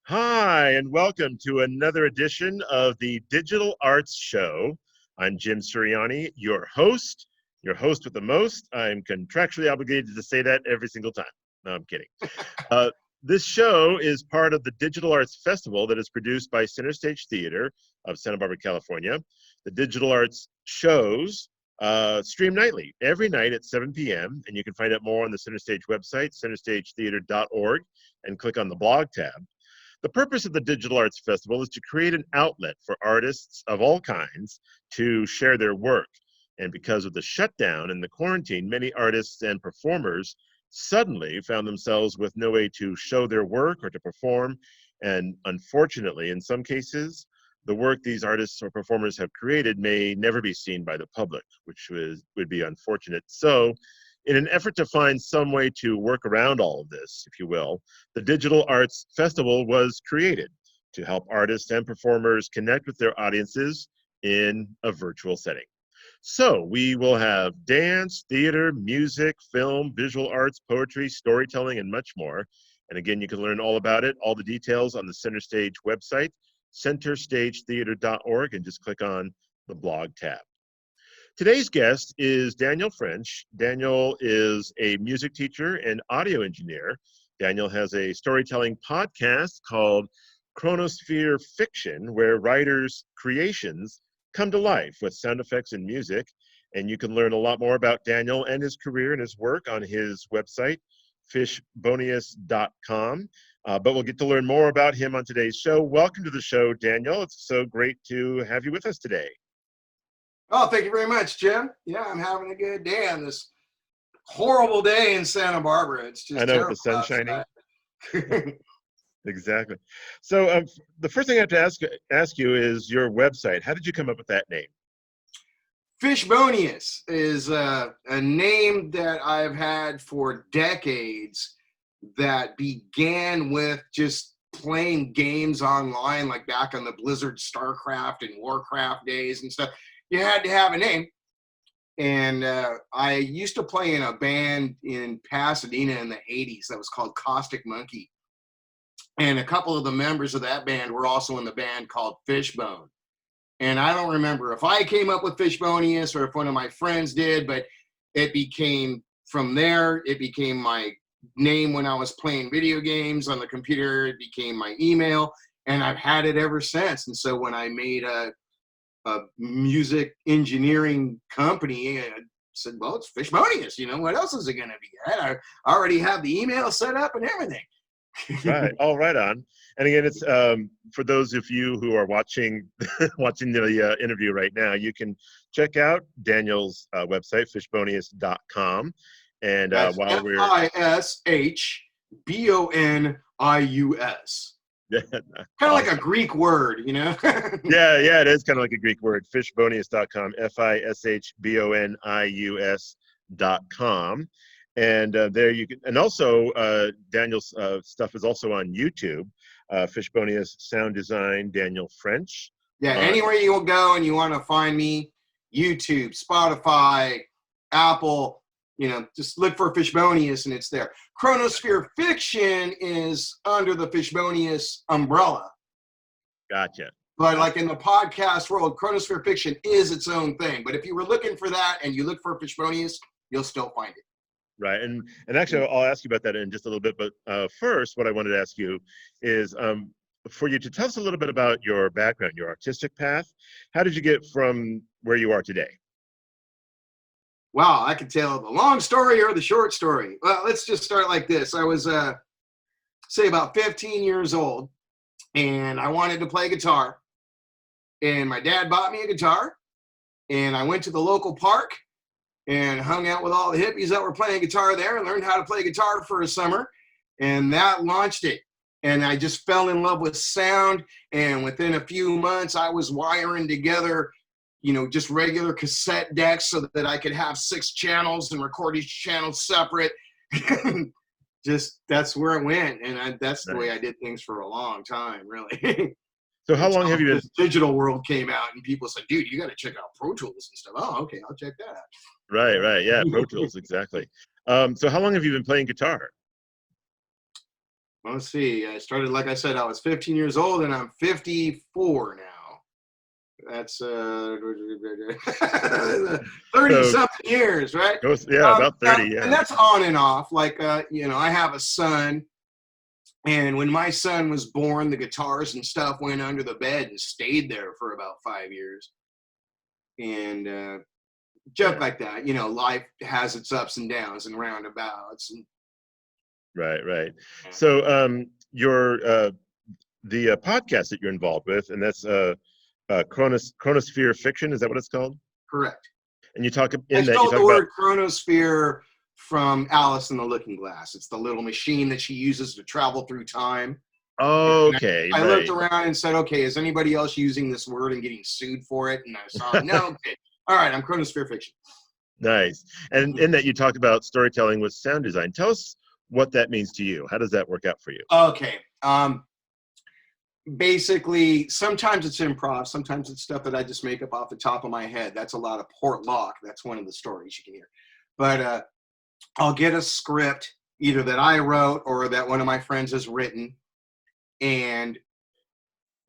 Hi, and welcome to another edition of the Digital Arts Show. I'm Jim Sirianni, your host with the most. I'm contractually obligated to say that every single time. No, I'm kidding. Uh, this show is part of the Digital Arts Festival that is produced by Center Stage Theater of Santa Barbara, California. The Digital Arts shows stream nightly, every night at 7 p.m., and you can find out more on the Center Stage website, centerstagetheater.org, and click on the blog tab. The purpose of the Digital Arts Festival is to create an outlet for artists of all kinds to share their work. And because of the shutdown and the quarantine, many artists and performers suddenly found themselves with no way to show their work or to perform. And unfortunately, in some cases, the work these artists or performers have created may never be seen by the public, which would be unfortunate. So, in an effort to find some way to work around all of this, if you will, the Digital Arts Festival was created to help artists and performers connect with their audiences in a virtual setting. So we will have dance, theater, music, film, visual arts, poetry, storytelling, and much more. And again, you can learn all about it, all the details on the Center Stage website, centerstagetheater.org, and just click on the blog tab. Today's guest is Daniel French. Daniel is a music teacher and audio engineer. Daniel has a storytelling podcast called Chronosphere Fiction, where writers' creations come to life with sound effects and music. And you can learn a lot more about Daniel and his career and his work on his website, fishbonius.com. But we'll get to learn more about him on today's show. Welcome to the show, Daniel. It's so great to have you with us today. Oh, thank you very much, Jim. Yeah, I'm having a good day on this horrible day in Santa Barbara. It's just I know, with terrible the sun shining. outside. Exactly. So the first thing I have to ask you is your website. How did you come up with that name? Fishbonius is a name that I've had for decades that began with just playing games online, like back on the Blizzard, StarCraft, and Warcraft days and stuff. You had to have a name. And I used to play in a band in Pasadena in the 80s that was called Caustic Monkey. And a couple of the members of that band were also in the band called Fishbone. And I don't remember if I came up with Fishbonius or if one of my friends did, but it became, from there, it became my name when I was playing video games on the computer. It became my email, and I've had it ever since. And so when I made a music engineering company, I said, well, it's Fishbonius. You know, what else is it going to be? I already have the email set up and everything. Right. Oh, right on. And again, it's for those of you who are watching the interview right now, you can check out Daniel's website, fishbonius.com. And while we're Fishbonius. Kind of like a Greek word, you know? Yeah, it is kind of like a Greek word, fishbonius.com, fishbonius.com. And there you can, and also Daniel's stuff is also on YouTube, Fishbonius Sound Design, Daniel French. Yeah, anywhere you will go and you want to find me, YouTube, Spotify, Apple, you know, just look for Fishbonius and it's there. Chronosphere Fiction is under the Fishbonius umbrella. Gotcha. But like in the podcast world, Chronosphere Fiction is its own thing. But if you were looking for that and you look for Fishbonius, you'll still find it. Right. And actually, I'll ask you about that in just a little bit. But first, what I wanted to ask you is for you to tell us a little bit about your background, your artistic path. How did you get from where you are today? Wow, I could tell the long story or the short story. Well, let's just start like this. I was, say, about 15 years old, and I wanted to play guitar. And my dad bought me a guitar, and I went to the local park and hung out with all the hippies that were playing guitar there and learned how to play guitar for a summer. And that launched it. And I just fell in love with sound. And within a few months, I was wiring together, you know, just regular cassette decks so that I could have 6 channels and record each channel separate. Just, that's where it went. And that's the way I did things for a long time, really. So how long have you been? This digital world came out and people said, dude, you got to check out Pro Tools and stuff. Oh, okay, I'll check that out. Right. Yeah, Pro Tools, exactly. So how long have you been playing guitar? Let's see. I started, like I said, I was 15 years old, and I'm 54 now. That's 30 So, something years, right? yeah, about 30, And yeah. that's on and off. Like, I have a son, and when my son was born, the guitars and stuff went under the bed and stayed there for about 5 years. And just Yeah. like that, life has its ups and downs and roundabouts. And, Right. yeah, So, your the podcast that you're involved with, and that's Chronosphere Fiction. Is that what it's called? correct. And you talk I in that you stole talk the about. word chronosphere from Alice in the Looking Glass. It's the little machine that she uses to travel through time. And Okay, I looked right. around and said, okay, is anybody else using this word and getting sued for it? And I saw, no, okay. All right, I'm chronosphere fiction. Nice. And in that you talk about storytelling with sound design. Tell us what that means to you. How does that work out for you? Okay. Basically, sometimes it's improv. Sometimes it's stuff that I just make up off the top of my head. That's a lot of Port Lock. That's one of the stories you can hear. But I'll get a script either that I wrote or that one of my friends has written, and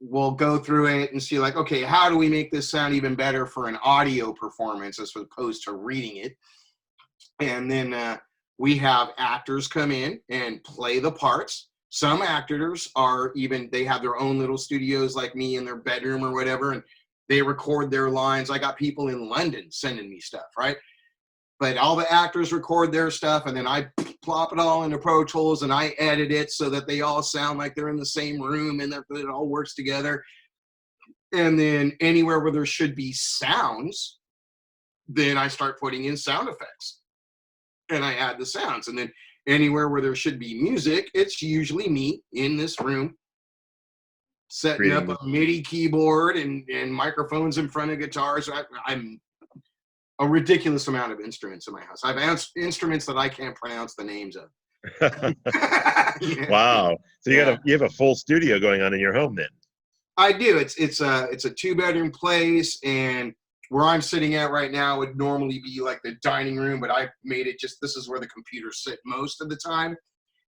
we'll go through it and see, like, okay, how do we make this sound even better for an audio performance as opposed to reading it? And then we have actors come in and play the parts. Some actors they have their own little studios like me in their bedroom or whatever, and they record their lines. I got people in London sending me stuff, right? But all the actors record their stuff, and then I plop it all into Pro Tools and I edit it so that they all sound like they're in the same room and that it all works together. And then anywhere where there should be sounds, then I start putting in sound effects and I add the sounds. And then anywhere where there should be music, it's usually me in this room setting Creating up the a MIDI keyboard and microphones in front of guitars. I'm a ridiculous amount of instruments in my house. I have instruments that I can't pronounce the names of. Yeah. Wow. So Yeah. you have a full studio going on in your home then. I do. It's a 2-bedroom place, and where I'm sitting at right now would normally be like the dining room, but I made it just, this is where the computers sit most of the time.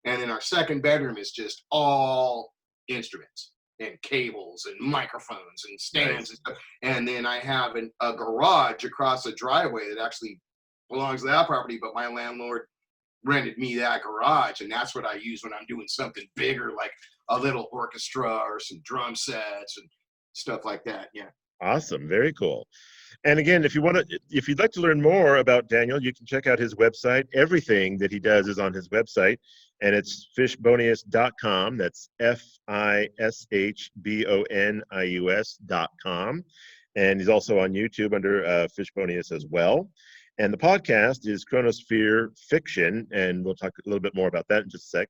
And then our second bedroom is just all instruments and cables and microphones and stands Nice. and stuff. And then I have a garage across the driveway that actually belongs to that property, but my landlord rented me that garage, and that's what I use when I'm doing something bigger, like a little orchestra or some drum sets and stuff like that. Yeah. Awesome. Very cool. And again, if you'd like to learn more about Daniel, you can check out his website. Everything that he does is on his website, and it's fishbonius.com. That's fishbonius.com. And he's also on YouTube under Fishbonius as well. And the podcast is Chronosphere Fiction, and we'll talk a little bit more about that in just a sec.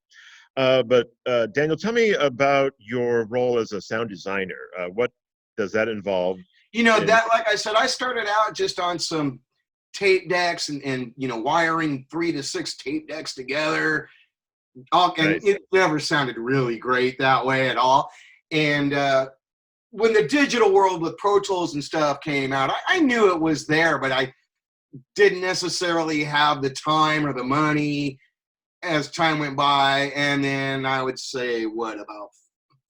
But Daniel, tell me about your role as a sound designer. What does that involve? That, like I said, I started out just on some tape decks and wiring 3 to 6 tape decks together. And Nice. it never sounded really great that way at all. And when the digital world with Pro Tools and stuff came out, I knew it was there, but I didn't necessarily have the time or the money as time went by. And then I would say,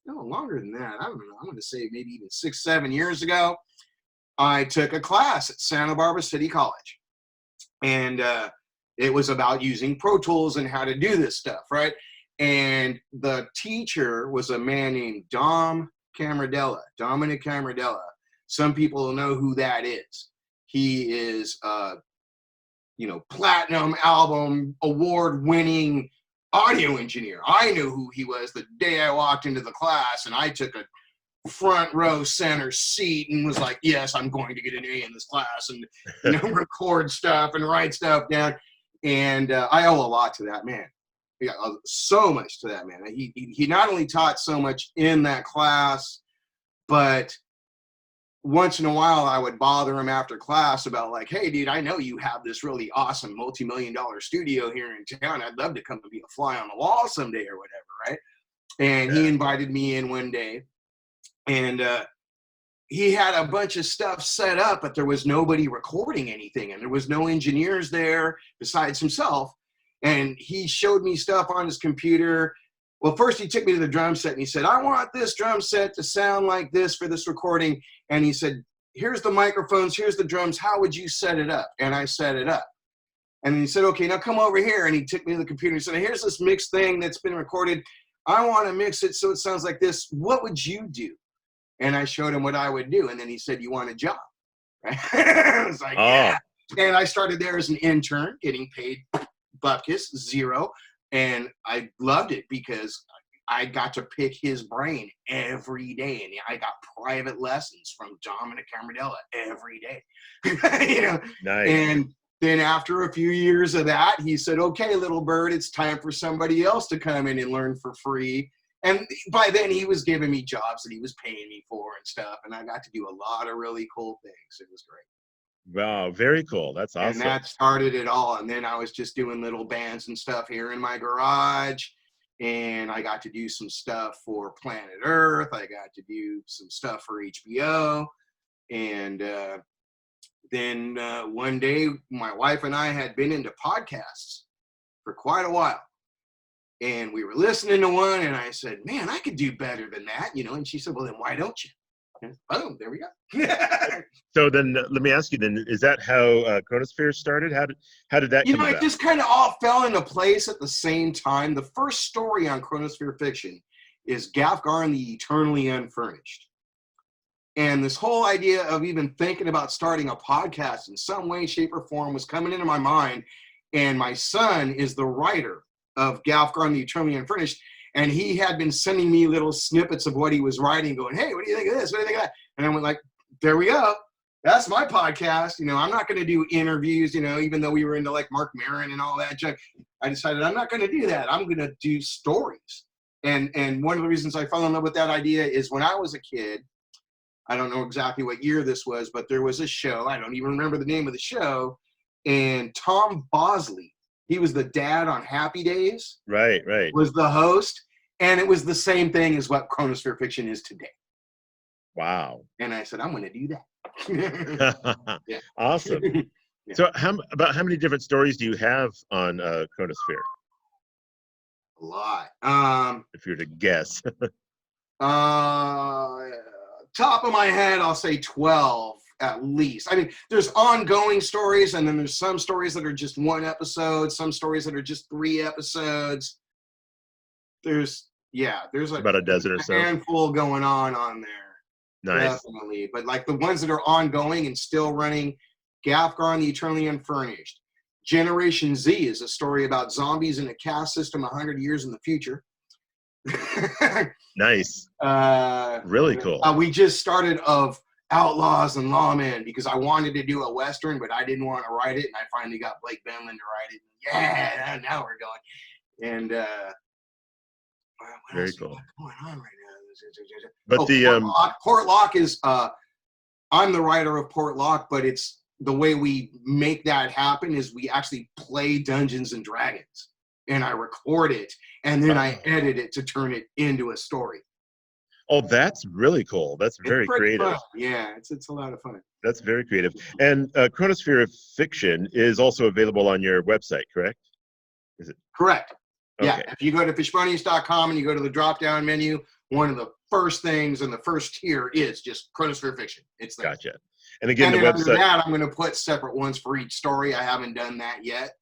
longer than that. I don't know. I'm going to say maybe even 6-7 years ago, I took a class at Santa Barbara City College. And it was about using Pro Tools and how to do this stuff, right? And the teacher was a man named Dominic Camardella. Some people know who that is. He is platinum album award-winning audio engineer. I knew who he was the day I walked into the class, and I took a front row center seat and was like, yes, I'm going to get an A in this class and record stuff and write stuff down. And I owe a lot to that man. Yeah, so much to that man. He not only taught so much in that class, but once in a while I would bother him after class about like, hey, dude, I know you have this really awesome multi-million-dollar studio here in town. I'd love to come and be a fly on the wall someday or whatever, right? And he invited me in one day, and he had a bunch of stuff set up, but there was nobody recording anything, and there was no engineers there besides himself. And he showed me stuff on his computer. Well, first he took me to the drum set and he said, I want this drum set to sound like this for this recording. And he said, here's the microphones, here's the drums. How would you set it up? And I set it up. And he said, okay, now come over here. And he took me to the computer and he said, here's this mix thing that's been recorded. I want to mix it so it sounds like this. What would you do? And I showed him what I would do. And then he said, you want a job? I was like, yeah. And I started there as an intern, getting paid bupkis, $0. And I loved it because I got to pick his brain every day. And I got private lessons from Dominic Camardella every day. Nice. And then after a few years of that, he said, okay, little bird, it's time for somebody else to come in and learn for free. And by then he was giving me jobs that he was paying me for and stuff. And I got to do a lot of really cool things. It was great. Wow, very cool. That's awesome. And that started it all. And then I was just doing little bands and stuff here in my garage. And I got to do some stuff for Planet Earth. I got to do some stuff for HBO. And then one day, my wife and I had been into podcasts for quite a while. And we were listening to one, and I said, man, I could do better than that, And she said, well, then why don't you? And boom, there we go. So then let me ask you then, is that how Chronosphere started? How did that come about? It just kind of all fell into place at the same time. The first story on Chronosphere Fiction is Gafgar and the Eternally Unfurnished. And this whole idea of even thinking about starting a podcast in some way, shape, or form was coming into my mind. And my son is the writer of Gafgar and the Eternally Unfurnished. And he had been sending me little snippets of what he was writing, going, hey, what do you think of this? What do you think of that? And I went like, there we go. That's my podcast. I'm not going to do interviews, even though we were into like Mark Maron and all that junk. I decided I'm not going to do that. I'm going to do stories. And one of the reasons I fell in love with that idea is when I was a kid, I don't know exactly what year this was, but there was a show. I don't even remember the name of the show. And Tom Bosley, he was the dad on Happy Days. Right. Was the host. And it was the same thing as what Chronosphere Fiction is today. Wow. And I said, I'm going to do that. Yeah. Awesome. Yeah. So about how many different stories do you have on Chronosphere? A lot. If you were to guess. Top of my head, I'll say 12 at least. I mean, there's ongoing stories, and then there's some stories that are just one episode, some stories that are just 3 episodes. There's like about a dozen or so. Handful going on there. Nice. Definitely. But like the ones that are ongoing and still running, Gafgar and the Eternally Unfurnished. Generation Z is a story about zombies in a caste system 100 years in the future. Nice. Really cool. We just started of Outlaws and Lawmen because I wanted to do a Western, but I didn't want to write it. And I finally got Blake Benlin to write it. Yeah, now we're going. And what very else cool. Going on right now? But Port Lock is I'm the writer of Port Lock, but it's the way we make that happen is we actually play Dungeons and Dragons, and I record it, and then I edit it to turn it into a story. Oh, that's really cool. That's very creative. Fun. Yeah, it's a lot of fun. That's very creative. And Chronosphere Fiction is also available on your website, correct? Is it? Correct. Okay. Yeah, if you go to fishbunnies.com and you go to the drop-down menu, one of the first things in the first tier is just Chronosphere Fiction. It's there. Gotcha. And again, and the under website. that, I'm going to put separate ones for each story. I haven't done that yet,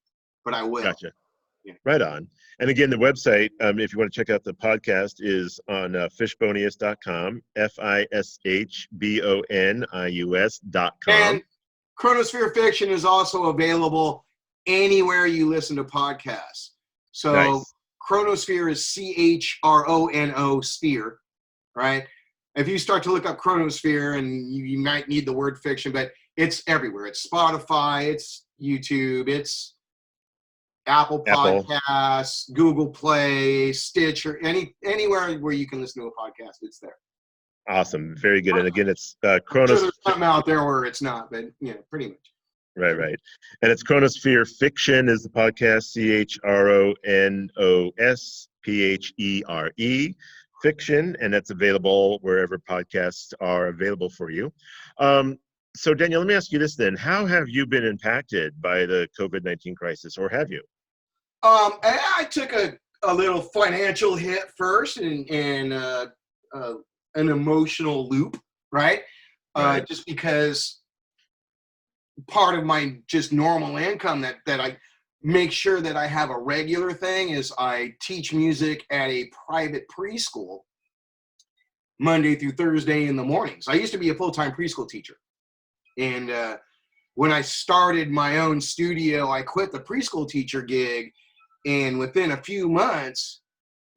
but I will. Gotcha. Yeah. Right on. And again, the website, if you want to check out the podcast, is on fishbonius.com, fishbonius.com. And Chronosphere Fiction is also available anywhere you listen to podcasts. So nice. Chronosphere is CHRONO sphere, right? If you start to look up Chronosphere, and you might need the word fiction, but it's everywhere. It's Spotify, it's YouTube, it's Apple Podcasts, Google Play, Stitcher, anywhere where you can listen to a podcast, it's there. Awesome. Very good. And again, it's Chronosphere. Sure there's something out there where it's not, but yeah, pretty much. Right. And it's Chronosphere Fiction is the podcast, CHRONOSPHERE, Fiction, and that's available wherever podcasts are available for you. So Daniel, let me ask you this then. How have you been impacted by the COVID-19 crisis, or have you? I took a a little financial hit first and an emotional loop, right? Right. Just because part of my just normal income that I make sure that I have a regular thing is I teach music at a private preschool Monday through Thursday in the mornings. I used to be a full-time preschool teacher. And when I started my own studio, I quit the preschool teacher gig. And within a few months,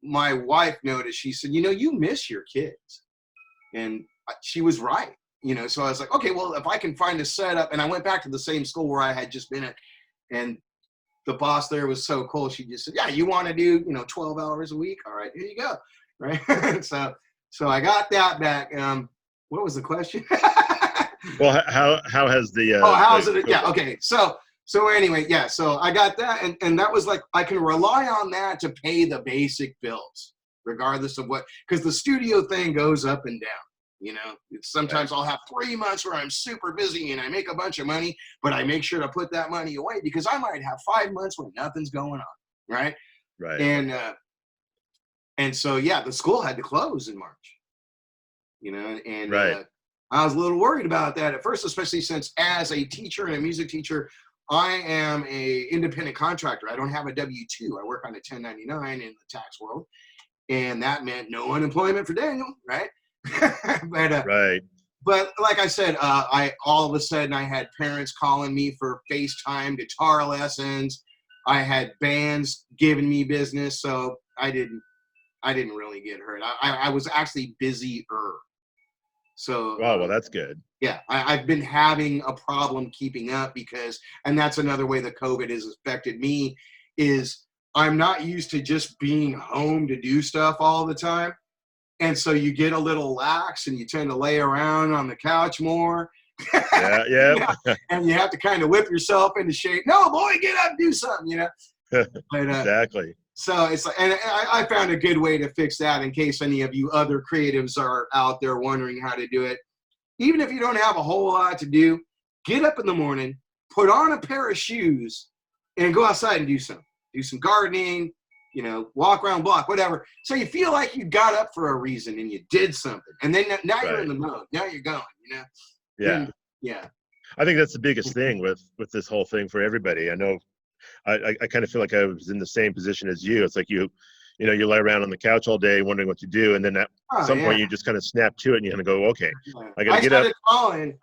my wife noticed, she said, you miss your kids. And she was right. So I was like, okay, well, if I can find a setup, and I went back to the same school where I had just been at, and the boss there was so cool. She just said, yeah, you want to do, 12 hours a week? All right, here you go. Right. So I got that back. What was the question? Well, how has the how's it? Yeah. Okay. So anyway, yeah. So I got that, and that was like, I can rely on that to pay the basic bills, regardless of what, because the studio thing goes up and down. Sometimes I'll have 3 months where I'm super busy and I make a bunch of money, but I make sure to put that money away because I might have 5 months where nothing's going on, right? Right. And so yeah, the school had to close in March, and Right. I was a little worried about that at first, especially since as a teacher and a music teacher, I am a independent contractor. I don't have a W-2. I work on a 1099 in the tax world, and that meant no unemployment for Daniel, right? Right. But like I said, I all of a sudden I had parents calling me for FaceTime guitar lessons. I had bands giving me business, so I didn't really get hurt. I was actually busier. So Wow. Well, that's good. yeah, I've been having a problem keeping up and that's another way that COVID has affected me, is I'm not used to just being home to do stuff all the time. And so you get a little lax and you tend to lay around on the couch more. Yeah. Yeah. And you have to kind of whip yourself into shape. No, boy, get up, do something, But, Exactly. So it's like, and I found a good way to fix that in case any of you other creatives are out there wondering how to do it. Even if you don't have a whole lot to do, get up in the morning, put on a pair of shoes, and go outside and do some gardening, walk around block, whatever. So you feel like you got up for a reason and you did something. And then now you're in the mode. Now you're going, Yeah. And, yeah. I think that's the biggest thing with this whole thing for everybody. I know I kind of feel like I was in the same position as you. It's like you lay around on the couch all day wondering what to do. And then at some point you just kind of snap to it and you kind of go, okay, I got to get up. I started falling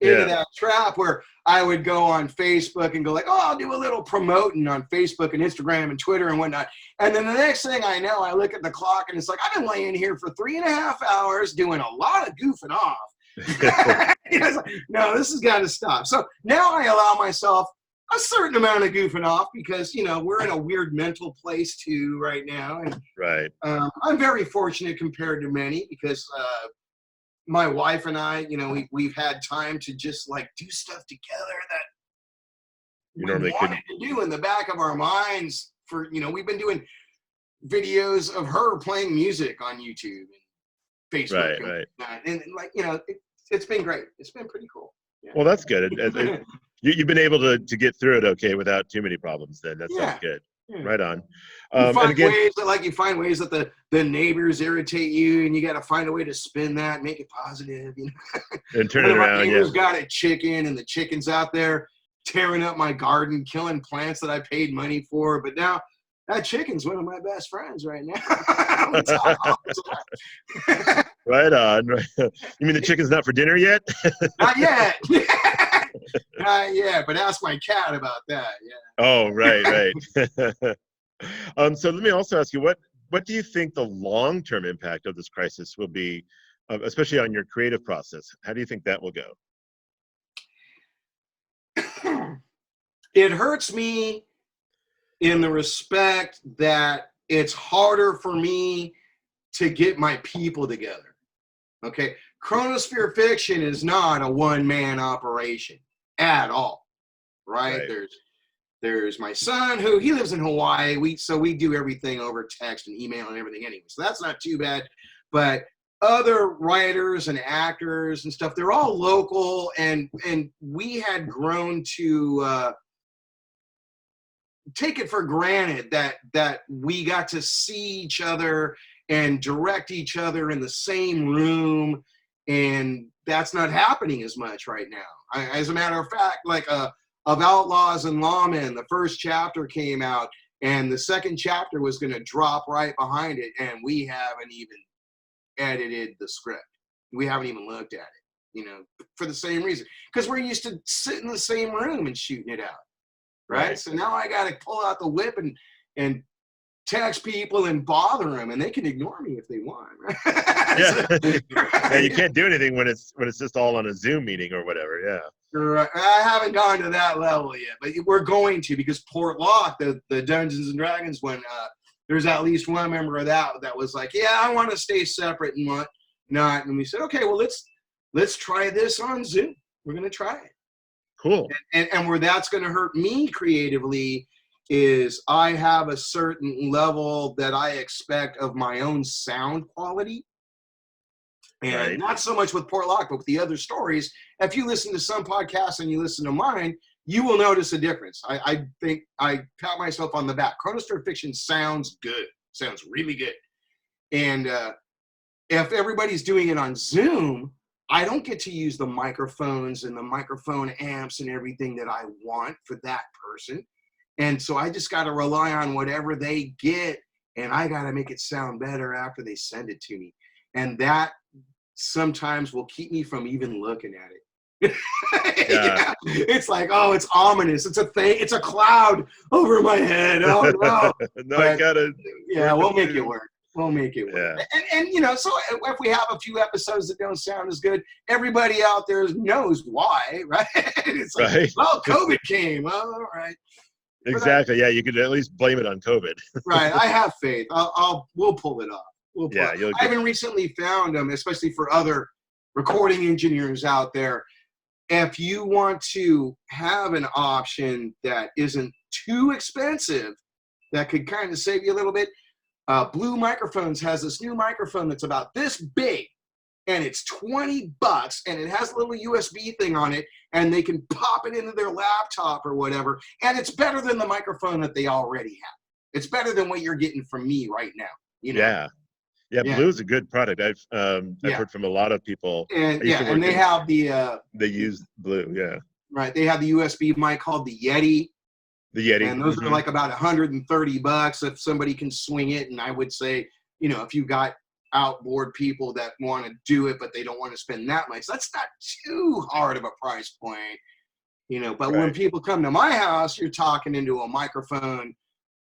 into that trap where I would go on Facebook and go like, I'll do a little promoting on Facebook and Instagram and Twitter and whatnot. And then the next thing I know, I look at the clock and it's like, I've been laying here for 3.5 hours doing a lot of goofing off. It's like, no, this has got to stop. So now I allow myself a certain amount of goofing off because, we're in a weird mental place too right now. And Right. I'm very fortunate compared to many because my wife and I, we've had time to just like do stuff together that You we normally wanted to do in the back of our minds for, we've been doing videos of her playing music on YouTube and Facebook. Right. And like, it's been great. It's been pretty cool. Yeah. Well, that's good. You've been able to get through it okay without too many problems then. That sounds good. Yeah. Right on. You find ways that the neighbors irritate you, and you got to find a way to spin that, make it positive. And turn it around. My neighbors got a chicken, and the chicken's out there tearing up my garden, killing plants that I paid money for. But now that chicken's one of my best friends right now. We talk all the time. Right on. You mean the chicken's not for dinner yet? Not yet. Not yet, but ask my cat about that. Yeah. Oh, right. So let me also ask you, what do you think the long-term impact of this crisis will be, especially on your creative process? How do you think that will go? It hurts me in the respect that it's harder for me to get my people together. Okay. Chronosphere Fiction is not a one-man operation at all, right? There's my son who he lives in Hawaii. We do everything over text and email and everything anyway. So that's not too bad. But other writers and actors and stuff, they're all local, and we had grown to take it for granted that we got to see each other and direct each other in the same room, and that's not happening as much right now. As a matter of fact, like of Outlaws and Lawmen, the first chapter came out, and the second chapter was going to drop right behind it, and we haven't even edited the script. We haven't even looked at it, for the same reason, because we're used to sitting in the same room and shooting it out, right? So now I got to pull out the whip and text people and bother them, and they can ignore me if they want, right? Yeah, you can't do anything when it's just all on a Zoom meeting or whatever. Yeah. Right. I haven't gone to that level yet, but we're going to, because Port Lock, the Dungeons and Dragons one, there's at least one member of that was like, yeah, I want to stay separate and whatnot. And we said, okay, well, let's try this on Zoom. We're going to try it. Cool. And where that's going to hurt me creatively is I have a certain level that I expect of my own sound quality. And not so much with Port Lock, but with the other stories. If you listen to some podcasts and you listen to mine, you will notice a difference. I think I pat myself on the back. Chronosphere Fiction sounds good. Sounds really good. And if everybody's doing it on Zoom, I don't get to use the microphones and the microphone amps and everything that I want for that person. And so I just got to rely on whatever they get, and I got to make it sound better after they send it to me. And that sometimes will keep me from even looking at it. Yeah. It's like, oh, it's ominous. It's a thing. It's a cloud over my head. Oh no. No, I gotta. Yeah, we'll make it work. We'll make it work. Yeah. And so if we have a few episodes that don't sound as good, everybody out there knows why, right? It's like, right. Well, COVID came. Oh, all right. Exactly. Yeah, you could at least blame it on COVID. Right. I have faith. We'll pull it off. I haven't recently found them, especially for other recording engineers out there. If you want to have an option that isn't too expensive, that could kind of save you a little bit, Blue Microphones has this new microphone that's about this big, and it's $20, and it has a little USB thing on it, and they can pop it into their laptop or whatever, and it's better than the microphone that they already have. It's better than what you're getting from me right now. Yeah, Blue is a good product. I've heard from a lot of people. And they have they use Blue, yeah. Right, they have the USB mic called the Yeti. The Yeti. And those are like about $130 if somebody can swing it. And I would say, if you got outboard people that want to do it, but they don't want to spend that much, that's not too hard of a price point. But when people come to my house, you're talking into a microphone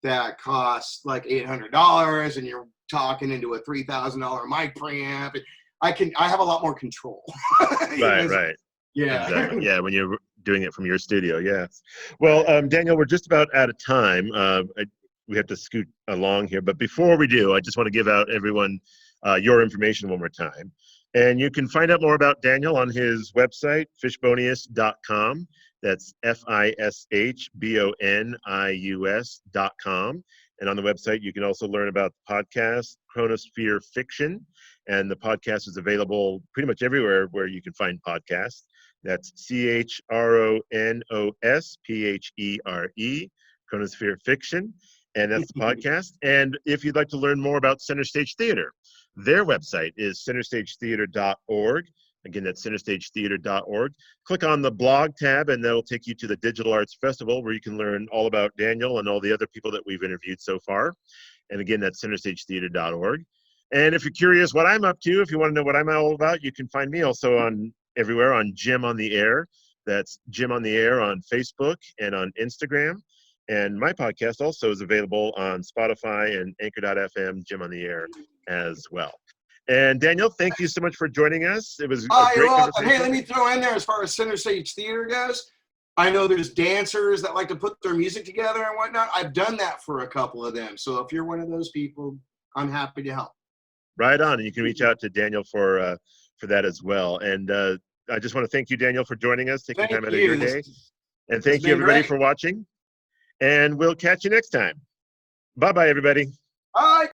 that costs like $800, and you're talking into a $3,000 mic preamp. I have a lot more control. Right. Yeah. Exactly. Yeah, when you're doing it from your studio, yes. Well, Daniel, we're just about out of time. We have to scoot along here, but before we do, I just want to give out everyone your information one more time. And you can find out more about Daniel on his website, fishbonius.com. That's fishbonius.com. And on the website, you can also learn about the podcast, Chronosphere Fiction. And the podcast is available pretty much everywhere where you can find podcasts. That's CHRONOSPHERE, Chronosphere Fiction. And that's the podcast. And if you'd like to learn more about Center Stage Theater, their website is centerstagetheater.org. Again, that's centerstagetheater.org. Click on the blog tab, and that'll take you to the Digital Arts Festival, where you can learn all about Daniel and all the other people that we've interviewed so far. And again, that's centerstagetheater.org. And if you're curious what I'm up to, if you want to know what I'm all about, you can find me also on everywhere on Jim on the Air. That's Jim on the Air on Facebook and on Instagram. And my podcast also is available on Spotify and Anchor.fm, Jim on the Air as well. And Daniel, thank you so much for joining us. It was a great conversation. Hey, let me throw in there, as far as Center Stage Theater goes, I know there's dancers that like to put their music together and whatnot. I've done that for a couple of them. So if you're one of those people, I'm happy to help. Right on. And you can reach out to Daniel for that as well. And I just want to thank you, Daniel, for joining us, taking time out of your day. And thank you, everybody, for watching. And we'll catch you next time. Bye-bye, everybody. Bye.